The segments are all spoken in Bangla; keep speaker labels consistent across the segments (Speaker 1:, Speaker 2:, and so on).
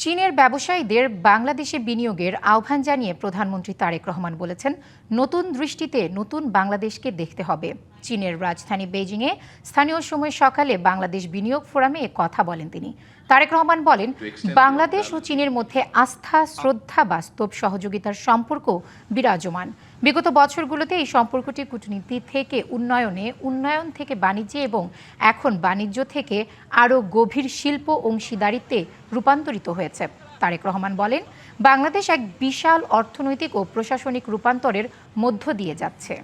Speaker 1: চীনের ব্যবসায়ীদের বাংলাদেশে বিনিয়োগের আহ্বান জানিয়ে প্রধানমন্ত্রী তারেক রহমান বলেছেন, নতুন দৃষ্টিতে নতুন বাংলাদেশকে দেখতে হবে। চীনের রাজধানী বেইজিংয়ে স্থানীয় সময় সকালে বাংলাদেশ বিনিয়োগ ফোরামে এ কথা বলেন তিনি। তারেক রহমান বলেন, বাংলাদেশ ও চীনের মধ্যে আস্থা, শ্রদ্ধা, বাস্তব সহযোগিতার সম্পর্ক বিরাজমান। বিগত বছরগুলোতে এই সম্পর্কটি কূটনীতি থেকে উন্নয়ন থেকে বাণিজ্যে এবং এখন বাণিজ্য থেকে আরও গভীর শিল্প অংশীদারিত্বে রূপান্তরিত হয়েছে। তারেক রহমান বলেন, বাংলাদেশ এক বিশাল অর্থনৈতিক ও প্রশাসনিক রূপান্তরের মধ্য দিয়ে যাচ্ছে।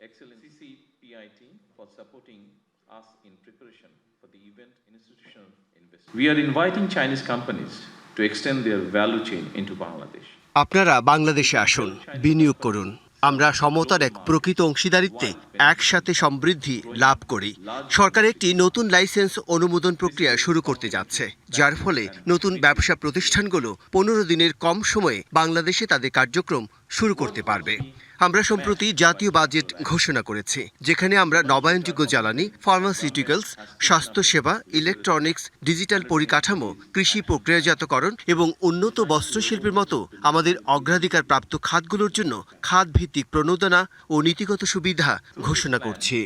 Speaker 2: Excellency CPIT for supporting us in preparation for the event institutional investors. We are inviting Chinese companies to extend their value chain into Bangladesh.
Speaker 3: আপনারা বাংলাদেশে আসুন, বিনিয়োগ করুন। আমরা সমতার এক প্রকৃত অংশীদারিত্বে একসাথে সমৃদ্ধি লাভ করি। সরকার একটি নতুন লাইসেন্স অনুমোদন প্রক্রিয়া শুরু করতে যাচ্ছে, যার ফলে নতুন ব্যবসা প্রতিষ্ঠানগুলো 15 দিনের কম সময়ে বাংলাদেশে তাদের কার্যক্রম শুরু করতে পারবে। আমরা সম্প্রতি জাতীয় বাজেট ঘোষণা করেছি, যেখানে আমরা নবায়নযোগ্য জ্বালানি, ফার্মাসিউটিক্যালস, স্বাস্থ্যসেবা, ইলেকট্রনিক্স, ডিজিটাল পরিকাঠামো, কৃষি প্রক্রিয়াজাতকরণ এবং উন্নত বস্ত্রশিল্পের মতো আমাদের অগ্রাধিকার প্রাপ্ত খাতগুলোর জন্য খাতভিত্তিক প্রণোদনা ও নীতিগত সুবিধা ঘোষণা করছি।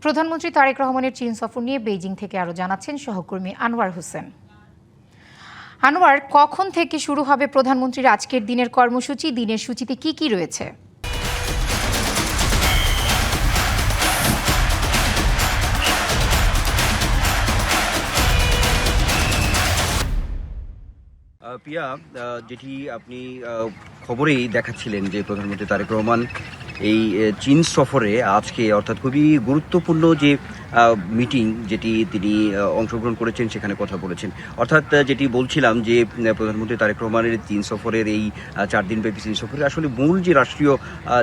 Speaker 1: প্রধানমন্ত্রী তারেক রহমানের চীন সফর নিয়ে বেইজিং থেকে আরও জানাচ্ছেন সহকর্মী আনোয়ার হোসেন। আনোয়ার, কখন থেকে শুরু হবে প্রধানমন্ত্রীর আজকের দিনের কর্মসূচি? দিনের সূচিতে কি কি রয়েছে?
Speaker 4: পিয়া, যেটি আপনি খবরেই দেখাচ্ছিলেন যে প্রধানমন্ত্রী তারেক রহমান এই চীন সফরে আজকে অর্থাৎ খুবই গুরুত্বপূর্ণ যে মিটিং যেটি তিনি অংশগ্রহণ করেছেন সেখানে কথা বলেছেন। অর্থাৎ যেটি বলছিলাম যে প্রধানমন্ত্রী তারেক রহমানের চীন সফরের এই 4 দিনব্যাপী চীন সফরের আসলে মূল যে রাষ্ট্রীয়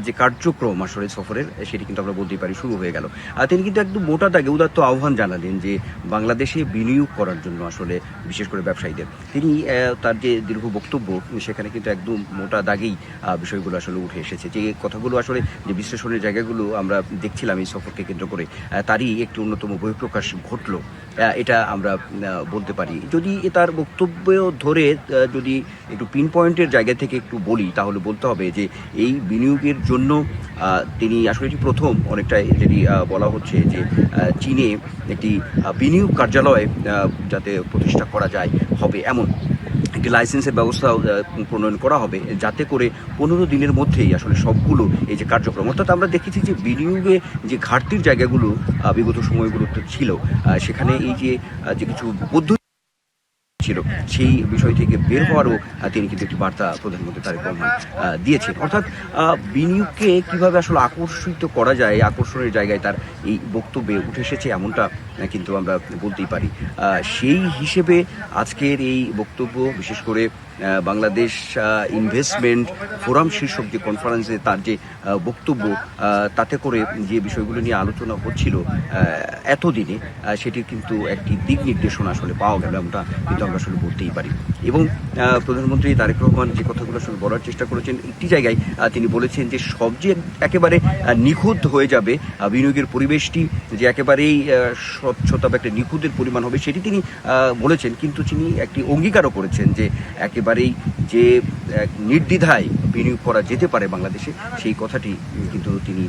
Speaker 4: যে কার্যক্রম আসলে সফরের, সেটি কিন্তু আমরা বলতেই পারি শুরু হয়ে গেল। তিনি কিন্তু একদম মোটা দাগে উদাত্ত আহ্বান জানালেন যে বাংলাদেশে বিনিয়োগ করার জন্য আসলে বিশেষ করে ব্যবসায়ীদের। তিনি তার যে দীর্ঘ বক্তব্য সেখানে কিন্তু একদম মোটা দাগেই বিষয়গুলো আসলে উঠে এসেছে। যে কথাগুলো আসলে যে বিশ্লেষণের জায়গাগুলো আমরা দেখছিলাম এই সফরকে কেন্দ্র করে, তারই একটি অন্যতম বহিঃপ্রকাশ ঘটল, এটা আমরা বলতে পারি। যদি তার বক্তব্য ধরে যদি একটু পিন পয়েন্টের জায়গা থেকে একটু বলি, তাহলে বলতে হবে যে এই বিনিয়োগের জন্য তিনি আসলে এটি প্রথম অনেকটাই যেটি বলা হচ্ছে যে চীনে একটি বিনিয়োগ কার্যালয় যাতে প্রতিষ্ঠা করা যায় হবে এমন একটি লাইসেন্সের ব্যবস্থা প্রণয়ন করা হবে, যাতে করে 15 দিনের মধ্যেই আসলে সবগুলো এই যে কার্যক্রম, অর্থাৎ আমরা দেখেছি যে বিনিয়োগে যে ঘাটতির জায়গাগুলো বিগত সময়গুলোতে ছিল, সেখানে এই যে কিছু পদ্ধতি ছিল সেই বিষয় থেকে বের হওয়ারও তিনি কিন্তু একটি বার্তা প্রধানমন্ত্রী তারেক রহমান দিয়েছেন। অর্থাৎ বিনিয়োগকে কিভাবে আসলে আকর্ষিত করা যায়, আকর্ষণের জায়গায় তার এই বক্তব্যে উঠে এসেছে এমনটা কিন্তু আমরা বলতেই পারি। সেই হিসেবে আজকের এই বক্তব্য, বিশেষ করে বাংলাদেশ ইনভেস্টমেন্ট ফোরাম শীর্ষক যে কনফারেন্সে তার যে বক্তব্য, তাতে করে যে বিষয়গুলো নিয়ে আলোচনা হচ্ছিল এতদিনে, সেটির কিন্তু একটি দিক নির্দেশনা আসলে পাওয়া গেল, এমনটা কিন্তু আমরা আসলে বলতেই পারি। এবং প্রধানমন্ত্রী তারেক রহমান যে কথাগুলো আসলে বলার চেষ্টা করেছেন, একটি জায়গায় তিনি বলেছেন যে সব যে একেবারে নিখুঁত হয়ে যাবে, বিনিয়োগের পরিবেশটি যে একেবারেই স্বচ্ছতা বা একটা নিখুঁতের পরিমাণ হবে, সেটি তিনি বলেছেন। কিন্তু তিনি একটি অঙ্গীকারও করেছেন যে একেবারেই যে নির্দ্বিধায় বিনিয়োগ করা যেতে পারে বাংলাদেশে, সেই কথাটি কিন্তু তিনি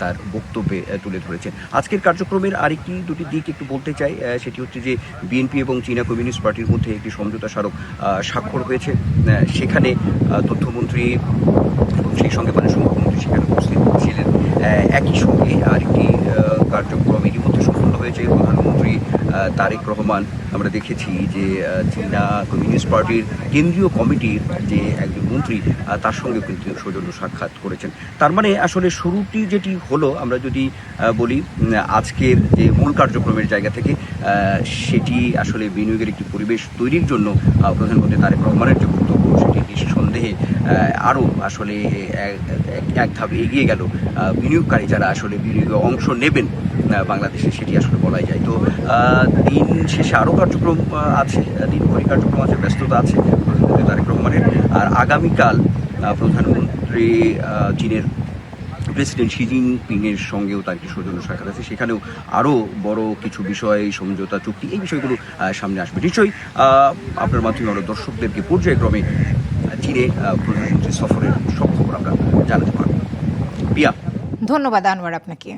Speaker 4: তার বক্তব্যে তুলে ধরেছেন। আজকের কার্যক্রমের আরেকটি দুটি দিক একটু বলতে চাই, সেটি হচ্ছে যে বিএনপি এবং চীনা কমিউনিস্ট পার্টির মধ্যে একটি সমঝোতা স্মারক স্বাক্ষর হয়েছে। সেখানে তথ্যমন্ত্রী এবং সেই সঙ্গে মুখ্যমন্ত্রী সেখানে উপস্থিত ছিলেন। একই সঙ্গে আরেকটি কার্যক্রম এরই মধ্যে সম্পন্ন হয়েছে। প্রধানমন্ত্রী তারেক রহমান আমরা দেখেছি যে চীনা কমিউনিস্ট পার্টির কেন্দ্রীয় কমিটির যে একজন মন্ত্রী, তার সঙ্গে কিন্তু সৌজন্য সাক্ষাৎ করেছেন। তার মানে আসলে শুরুটি যেটি হলো, আমরা যদি বলি আজকের যে মূল কার্যক্রমের জায়গা থেকে, সেটি আসলে বিনিয়োগের একটি পরিবেশ তৈরির জন্য প্রধানমন্ত্রী তারেক রহমানের যে বক্তব্য, সেটি নিঃসন্দেহে আরও আসলে এক ধাপ এগিয়ে গেল। বিনিয়োগকারী যারা আসলে বিনিয়োগে অংশ নেবেন বাংলাদেশে, সেটি আসলে বলাই যায়। তো দিন শেষে আরও কার্যক্রম আছে, দিনভরি কার্যক্রম আছে, ব্যস্ততা আছে প্রধানমন্ত্রী তারেক রহমানের। আর আগামীকাল প্রধানমন্ত্রী চীনের প্রেসিডেন্ট শি জিনপিং এর সঙ্গেও তার একটি সৌজন্য সাক্ষাৎ আছে, সেখানেও আরও বড় কিছু বিষয়, সমঝোতা চুক্তি, এই বিষয়গুলো সামনে আসবে। নিশ্চয়ই আপনার মাধ্যমে আমরা দর্শকদেরকে পর্যায়ক্রমে চীনে প্রধানমন্ত্রী সফরের সব খবর আমরা জানাতে পারব। পিয়া,
Speaker 1: ধন্যবাদ আনোয়ার আপনাকে।